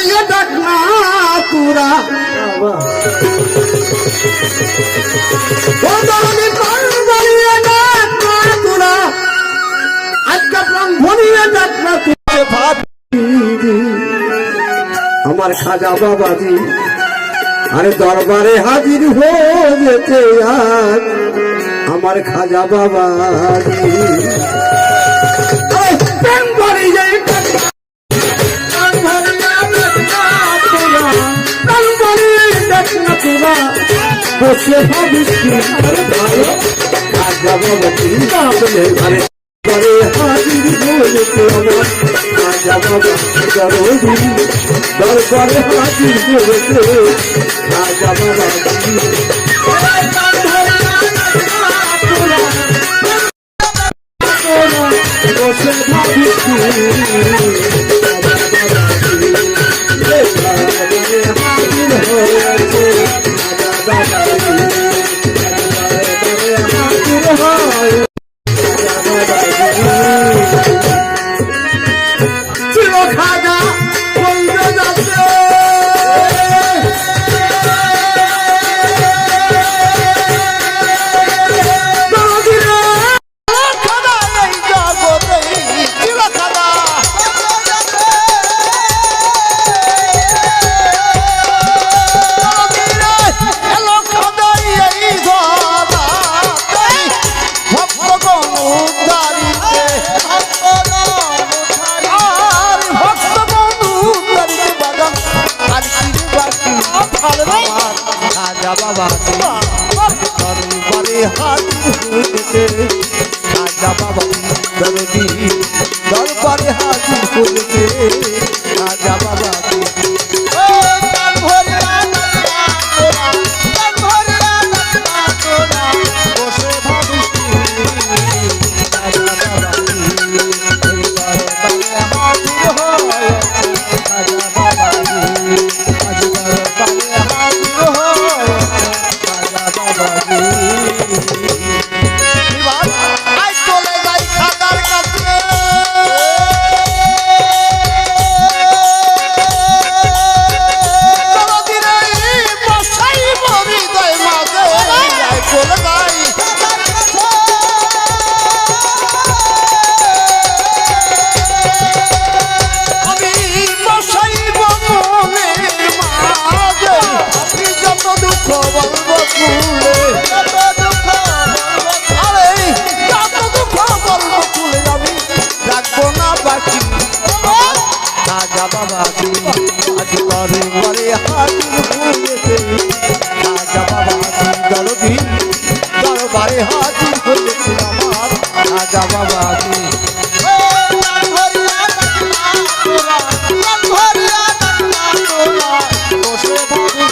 ভরিয়ে ডাক না তোরা প্রাণ ভরিয়ে ডাক না তোরা আজকে প্রাণ ভরিয়ে ডাক না তোরা ভাবি আমার খাজা বাবাজি আরে দরবারে হাজির হয়েছে আজ আমার খাজা বাবাজি প্রাণ ভরিয়ে বসে ভাবিস খাজা বাবাজি ঘরে হাজির হয়েছে আমার খাজা বাবা দরবারে হাজির হয়েছে খাজা বাবাজি বসে ভাবিস দরবারে হাজির হয়েছে খাজা বাবাজি বসে ভাবিস দরবারে হাজির হয়েছে আমার খাজা বাবাজি বসে ভাবিস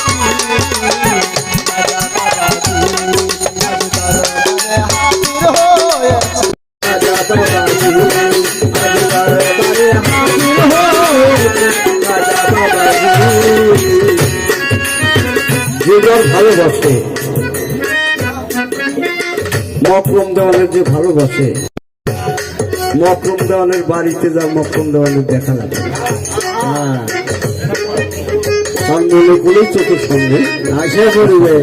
ভালোবাসে মকরম দেওয়ানের যে ভালোবাসে মকরম দেওয়ানের বাড়িতে যা মকরম দেওয়ানের দেখা যাবে মনে বলেই চোখের সামনে আসে পড়বে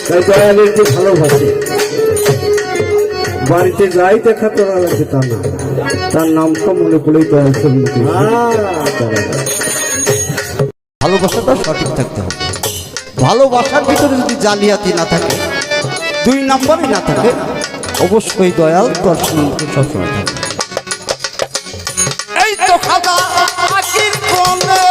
তাই দয়ালের যে ভালোবাসে বাড়িতে যাই দেখা তোরা লাগছে তা না তার নামটা মনে পড়েই দয়াল ছবি ভালোবাসাটা সঠিক থাকতে হবে ভালোবাসার ভিতরে যদি জালিয়াতি না থাকে দুই নম্বরে না থাকে অবশ্যই দয়াল দর্শন সবসময় থাকে এই তো খাজা আখির কোণে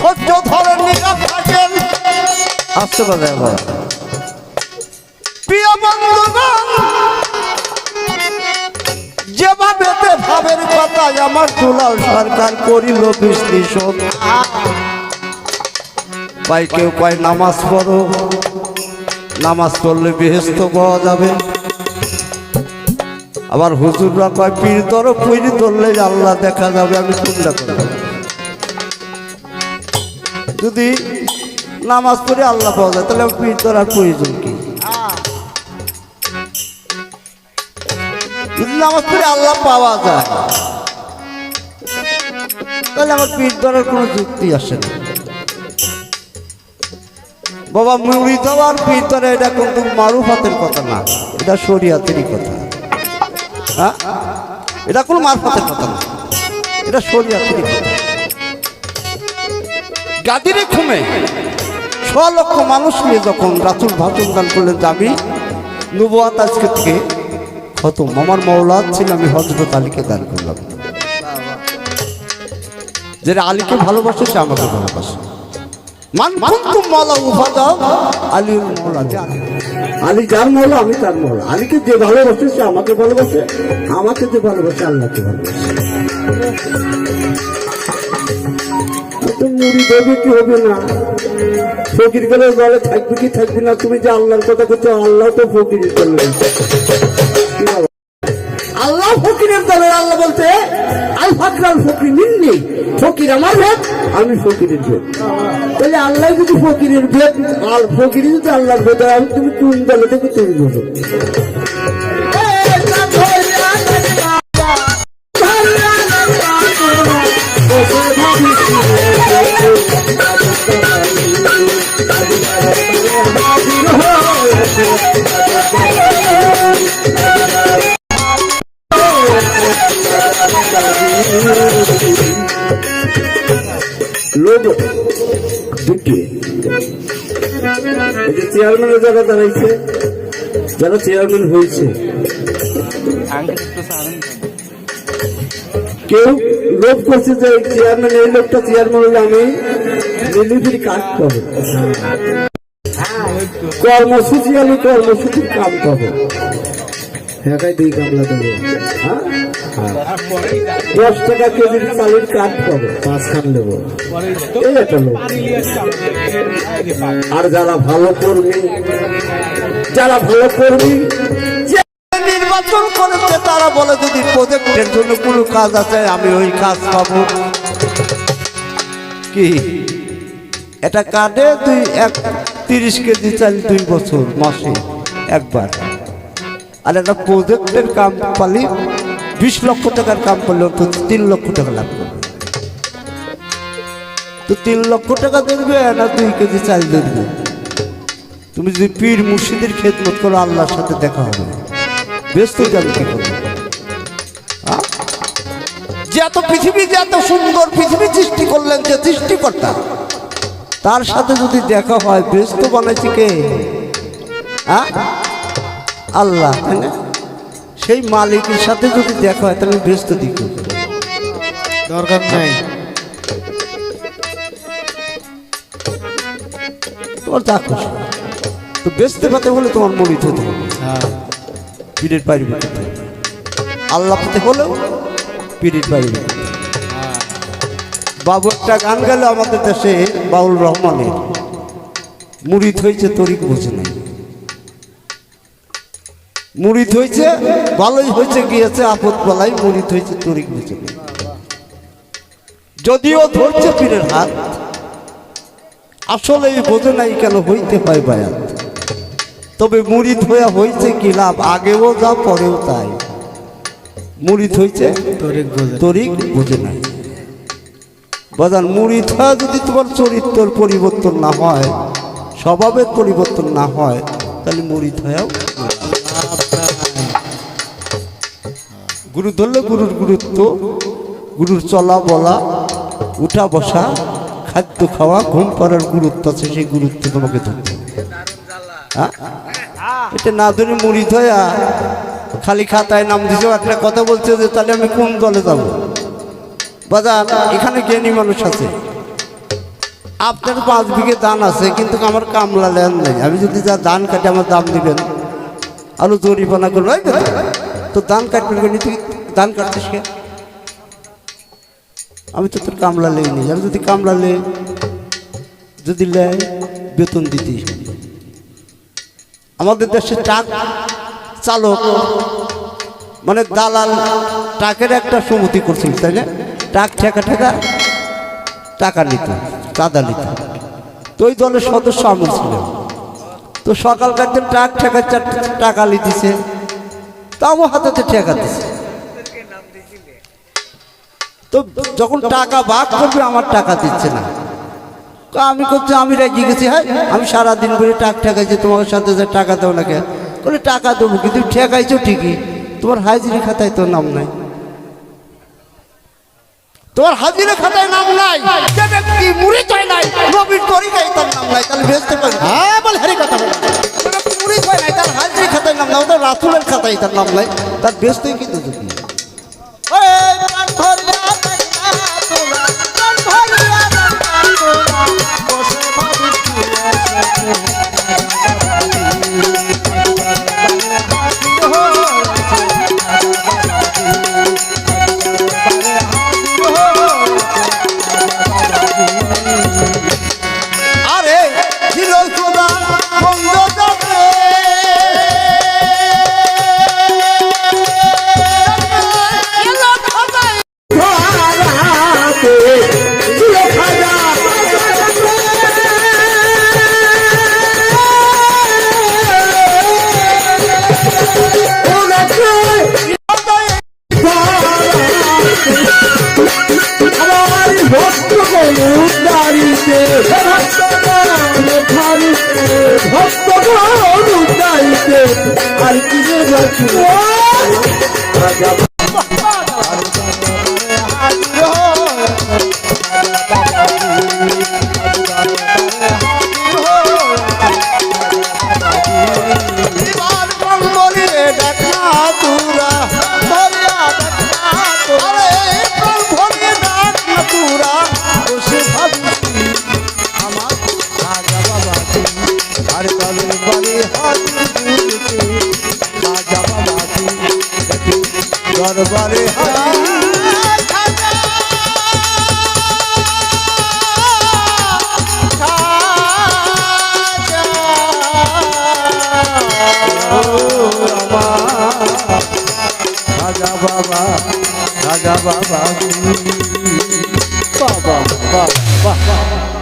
ধৈর্য ধরে নীরব থাকেন। আসতে পারে আবার প্রিয় বন্ধুগণ, যেভাবে ভাবের কথা আমার দুলাল সরকার করিল বিশ্লেষণ। ভাই কেউ কয় নামাজ পড়ো, নামাজ পড়লে বেহেশত পাওয়া যাবে। আবার হুজুররা কয় পীর ধরো, পীর ধরলে আল্লাহ দেখা যাবে। আমি কোনটা করব? যদি নামাজ পড়ে আল্লাহ পাওয়া যায় তাহলে পীর ধরার প্রয়োজন কি? যদি নামাজ পড়ে আল্লাহ পাওয়া যায় তাহলে আমার পীর ধরার কোনো যুক্তি আসে না। বাবা মুড়ি দেওয়ার পীর ধরা এটা কিন্তু মারুফাতের কথা না, এটা শরিয়াতেরই কথা। হ্যাঁ, এটা কোনো মারফাতের কথা না, এটা শরিয়াতেরই কথা। গাদিরে ঘুমে 6 লক্ষ মানুষ নিয়ে যখন রাসূল ভাষণ দান করলেন যে আমি নবুয়াত আজকে থেকে খতম, আমার মওলাদ ছিল আমি হযরত আলীকে দান করলাম। যারা আলীকে ভালোবাসে সে আমাকে ভালোবাসে। মান কুনতুম মাওলা উফাদা আলীর মওলা, আলী যার মওলা আমি তার মওলা। আলীকে যে ভালোবাসে সে আমাকে ভালোবাসে, আমাকে যে ভালোবাসে আল্লাহকে ভালোবাসে। মুড়ি দেবে কি হবে না, ফকির গেলে বলে থাকবে কি থাকবে না। তুমি যে আল্লাহর কথা করছো, আল্লাহ তো ফকির করলেন। আল্লাহ ফকিরের দলের, আল্লাহ বলতে আল ফাকরাল ফকির মিন্নি, ফকির আমার ভেদ, আমি ফকিরের ভেদ। তাহলে আল্লাহ যদি ফকিরের ভেদ, আর ফকির যদি আল্লাহর ভেদ, আমি তুমি কোন দলে থেকে তৈরি করো? লোক দুটি চেয়ারম্যানের যারা দাঁড়াইছে, যারা চেয়ারম্যান হয়েছে, কেউ লোক করছে যে চেয়ারম্যান, এই লোকটা চেয়ারম্যান হলে আমি ডেলিভারি কাজ পাবো, কর্মসূচি, আমি কর্মসূচির কাম পাবো, ঢাকায় 2 কামলা দেবো, 10 টাকা কেজির চালের কাঠ পাবো, 5 খান দেবো, এই একটা লোক। আর যারা ভালো কর্মী, যারা ভালো কর্মী নির্বাচন করেছে, তারা বলে যদি প্রজেক্টের জন্য কোনো কাজ আছে আমি ওই কাজ পাবো। কি এটা কাটে 30 কেজি চাল 2 বছর মাসে একবার। আর একটা প্রজেক্টের কাম পালি 20 লক্ষ টাকার কাম করলে অন্তত 3 লক্ষ টাকা লাভ করবে। তো 3 লক্ষ টাকা দেবে না 2 কেজি চাল দেবে? তুমি যদি পীর মুর্শিদের খেদমত করো, আল্লাহর সাথে দেখা হবে। ব্যস্ত যাবে কি করবে? যে এত পৃথিবী, যে এত সুন্দর পৃথিবী সৃষ্টি করলেন যে সৃষ্টিকর্তা, তার সাথে যদি দেখা হয়, ব্যস্ত বানাইছে কে? আল্লাহ, তাই না? সেই মালিকের সাথে যদি দেখা হয় তাহলে ব্যস্ত দিক দরকার নাই। তোমার যা খুশি তো ব্যস্ত পেতে হলে তোমার মরিত হতে হবে, পীরের বাইরে পেতে হবে। আল্লাহ পেতে হলেও পীরের বাইরে। বাবু একটা গান গেল আমাদের দেশে, বাউল রহমানের, মুরিদ হয়েছে তরিক বোঝে নাই। মুরিদ হয়েছে ভালোই হয়েছে, গিয়েছে আপদ বলাই, মুরিদ হয়েছে তরিক বুঝে নেই। যদিও ধরছে পীরের হাত, আসলে বোঝে নাই কেন হইতে হয় বায়াত। তবে মুরিদ হইয়া হয়েছে কি লাভ, আগেও যা পরেও তাই। মুরিদ হয়েছে তরিক বুঝে নাই। বাজান মুরিদ হয়ে যদি তোমার চরিত্রের পরিবর্তন না হয়, স্বভাবের পরিবর্তন না হয়, তাহলে মুরিদ হয়েও গুরু ধরলে গুরুর গুরুত্ব, গুরুর চলা বলা, উঠা বসা, খাদ্য খাওয়া, ঘুম পাড়ার গুরুত্ব আছে, সেই গুরুত্ব তোমাকে ধরতে হবে। এটা না ধরে মুড়ি ধোয়া খালি খাতায় নাম দিছে, একটা কথা বলছে যে তাহলে আমি কোন দলে যাব? বাজার এখানে জ্ঞানী মানুষ আছে, আপনার 5 বিঘে ধান আছে কিন্তু আমার কামলা লেন নেই, আমি যদি যা ধান কাটে আমার দাম দিবেন, আলু জরিপানা করবো তো ধান কাটবেন কেন? তুই ধান কাটছিস কে? আমি তো তোর কামলা লেই নি, আমি যদি কামলা লে যদি লেয় বেতন দিতে। আমাদের দেশে ট্রাক চালক মানে দালাল ট্রাকের একটা সমিতি করছিল, তাই না? ট্রাক টাকা নিত, চাঁদা নিত। তো ওই দলের সদস্য আমি ছিলাম। তো সকালকার দিন ট্রাক ঠেকার টাকা লিতেছে, তা আমার হাতে ঠেকা দিছে। তো যখন টাকা ভাগ করবে আমার টাকা দিচ্ছে না, আমি করছি আমি রেগে গেছি। হ্যাঁ আমি সারাদিন করে ট্রাক ঠেকাইছি, তোমার সাথে যে টাকা দাও না কেন? বলে টাকা দেবো, কিন্তু ঠেকাইছো ঠিকই, তোমার হাজিরি খাতায় তোর নাম নাই, তোমার হাজিরা খাতায় নাম নাই, যে ব্যক্তি মুড়ি চায় নাই নবীর তরিকায় তার নাম নাই, তাহলে বেচতে পারি? হ্যাঁ বল, হ্যারি কথা বলে মুড়ি চায় নাই, তার হাজিরি খাতায় নাম নাই, ওদের রাসূলের খাতায় তার নাম নাই, তার বেচতেই কিন্তু যদি আর কি দরবারে রাজা বাবা, রাজা বাবা, বাবা বাবা বাবা।